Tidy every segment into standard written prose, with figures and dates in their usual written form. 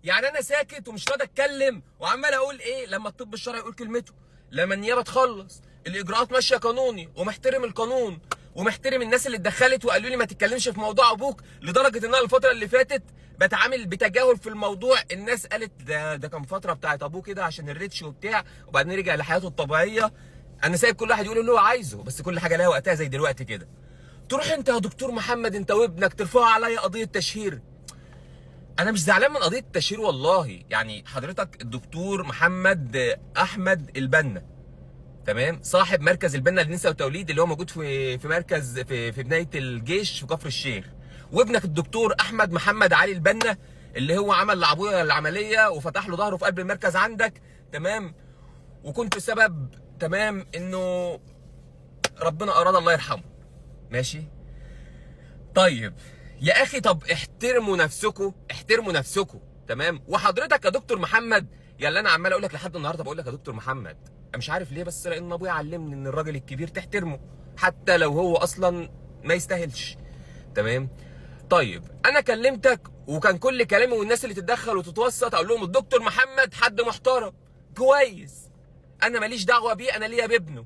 يعني انا ساكت ومش راضي اتكلم وعمال اقول ايه لما الطب الشرعي يقول كلمته، لما النيابه تخلص، الاجراءات ماشيه قانوني ومحترم القانون ومحترم الناس اللي اتدخلت وقالوا لي ما تتكلمش في موضوع ابوك، لدرجه ان انا الفتره اللي فاتت بتعامل بتجاهل في الموضوع. الناس قالت ده كان فتره بتاعت ابوه كده عشان الريتش وبتاع، وبعدين رجع لحياته الطبيعيه. انا سايب كل واحد يقول اللي هو عايزه، بس كل حاجه لها وقتها زي دلوقتي كده. تروح انت يا دكتور محمد انت وابنك ترفعوا عليا قضيه تشهير. انا مش زعلان من قضيه التشهير والله، يعني حضرتك الدكتور محمد احمد البنا، تمام، صاحب مركز البنا للنساء والتوليد اللي هو موجود في مركز في بنايه الجيش في كفر الشيخ، وابنك الدكتور احمد محمد علي البنا اللي هو عمل لابويا العمليه وفتح له ظهره في قلب المركز عندك، تمام، وكنت سبب، تمام، انه ربنا اراد الله يرحمه. ماشي طيب يا اخي، طب احترموا نفسكم، احترموا نفسكم، تمام. وحضرتك يا دكتور محمد، يا اللي انا عمال اقول لك لحد النهارده بقول لك يا دكتور محمد، انا مش عارف ليه، بس لان ابويا علمني ان الراجل الكبير تحترمه حتى لو هو اصلا ما يستاهلش، تمام. طيب انا كلمتك وكان كل كلامي والناس اللي تتدخل وتتوسط اقول لهم الدكتور محمد حد محترم كويس، انا ماليش دعوه بيه، انا ليا بابنه.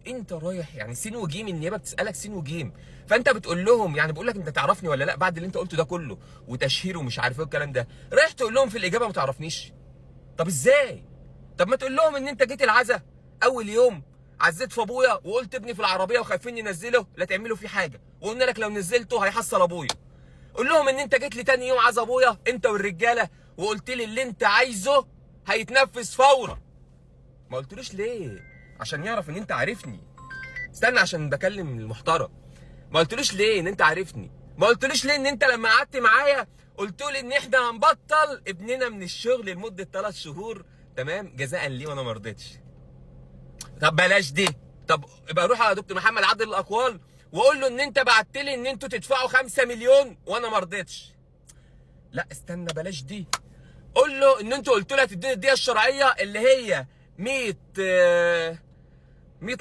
انت رايح يعني سين وجيم، النيابه بتسالك سين وجيم، فانت بتقول لهم، يعني بقول لك انت تعرفني ولا لا بعد اللي انت قلته ده كله وتشهير ومش عارف ايه والكلام ده، رايح تقول لهم في الاجابه ما تعرفنيش؟ طب ازاي؟ طب ما تقول لهم ان انت جيت العزا اول يوم عزيت في ابويا وقلت ابني في العربيه وخايفين ننزله لا تعملوا فيه حاجه، وقلنا لك لو نزلته هيحصل ابويا. قول لهم ان انت جيت لي تاني يوم عزا ابويا انت والرجاله وقلت لي اللي انت عايزه هيتنفذ فورا. ما قلتلوش ليه؟ عشان يعرف ان انت عارفني. استنى عشان بكلم المحترم. ما قلتلوش ليه ان انت عارفني؟ ما قلتلوش ليه ان انت لما قعدت معايا قلت لي ان احنا هنبطل ابننا من الشغل لمده 3 شهور، تمام، جزاء ليه، وانا ما رضيتش. طب بلاش دي، طب يبقى روح على دكتور محمد عدل الاقوال وقول له ان انت بعت لي ان انتوا تدفعوا 5 مليون وانا ما رضيتش. لا استنى بلاش دي، قول له ان انتوا قلتوا لي هتديني الديه الشرعيه اللي هي 100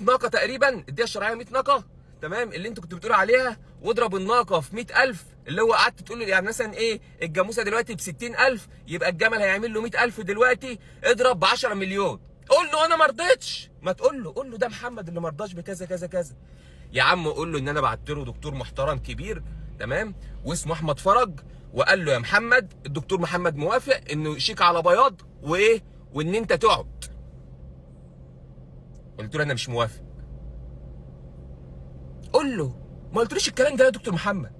ناقه تقريبا، الديه الشرعيه 100 ناقه، تمام، اللي انتوا كنتوا بتقولوا عليها، واضرب الناقه في 100,000 اللي هو قعدت تقول لي يعني مثلا ايه الجاموسه دلوقتي ب 60,000 يبقى الجمل هيعمل له 100,000 دلوقتي، اضرب ب 10 مليون. قول له انا ما رضيتش، ما تقول له، قول له ده محمد اللي ما رضاش بكذا كذا كذا. يا عم قول له ان انا بعت له دكتور محترم كبير، تمام، واسمه احمد فرج، وقال له يا محمد الدكتور محمد موافق انه شيك على بياض وايه وان انت تقعد. قلت له انا مش موافق. قول له ما قلتلوش الكلام ده يا دكتور محمد،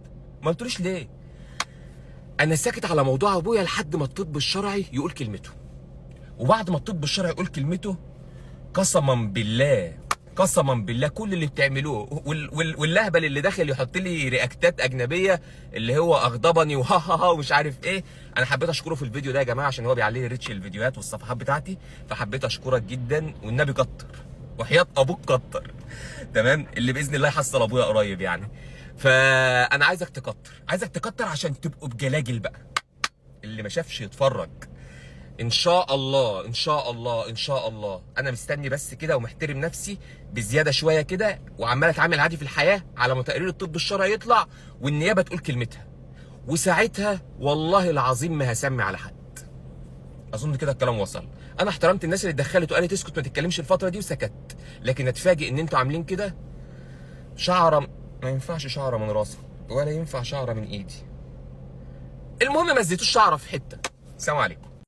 ما قلتلوش ليه؟ انا ساكت على موضوع ابويا لحد ما الطب الشرعي يقول كلمته، وبعد ما الطب الشرعي يقول كلمته قسما بالله، قسما بالله كل اللي بتعملوه واللهبل اللي داخل يحط لي رياكتات اجنبيه اللي هو اغضبني وها ها ها ومش عارف ايه، انا حبيت اشكره في الفيديو ده يا جماعه عشان هو بيعلي لي ريتش الفيديوهات والصفحات بتاعتي، فحبيت اشكرك جدا والنبي كتر وحياه ابوك كتر، تمام، اللي باذن الله يحصل ابويا قريب يعني. فانا عايزك تكتر، عايزك تكتر عشان تبقوا بجلاجل بقى، اللي ما شافش يتفرج. ان شاء الله ان شاء الله ان شاء الله، انا مستني بس كده ومحترم نفسي بزياده شويه كده وعمال اتعامل عادي في الحياه على ما تقرير الطب الشرعي يطلع والنيابه تقول كلمتها، وساعتها والله العظيم ما هسمي على حد. اظن كده الكلام وصل. انا احترمت الناس اللي اتدخلت وقالت اسكت ما تتكلمش الفتره دي وسكت، لكن اتفاجئ ان انتوا عاملين كده. شعره ما ينفعش شعره من راسي ولا ينفع شعره من ايدي. المهم ما زيتوش شعره في حته. سلام عليكم.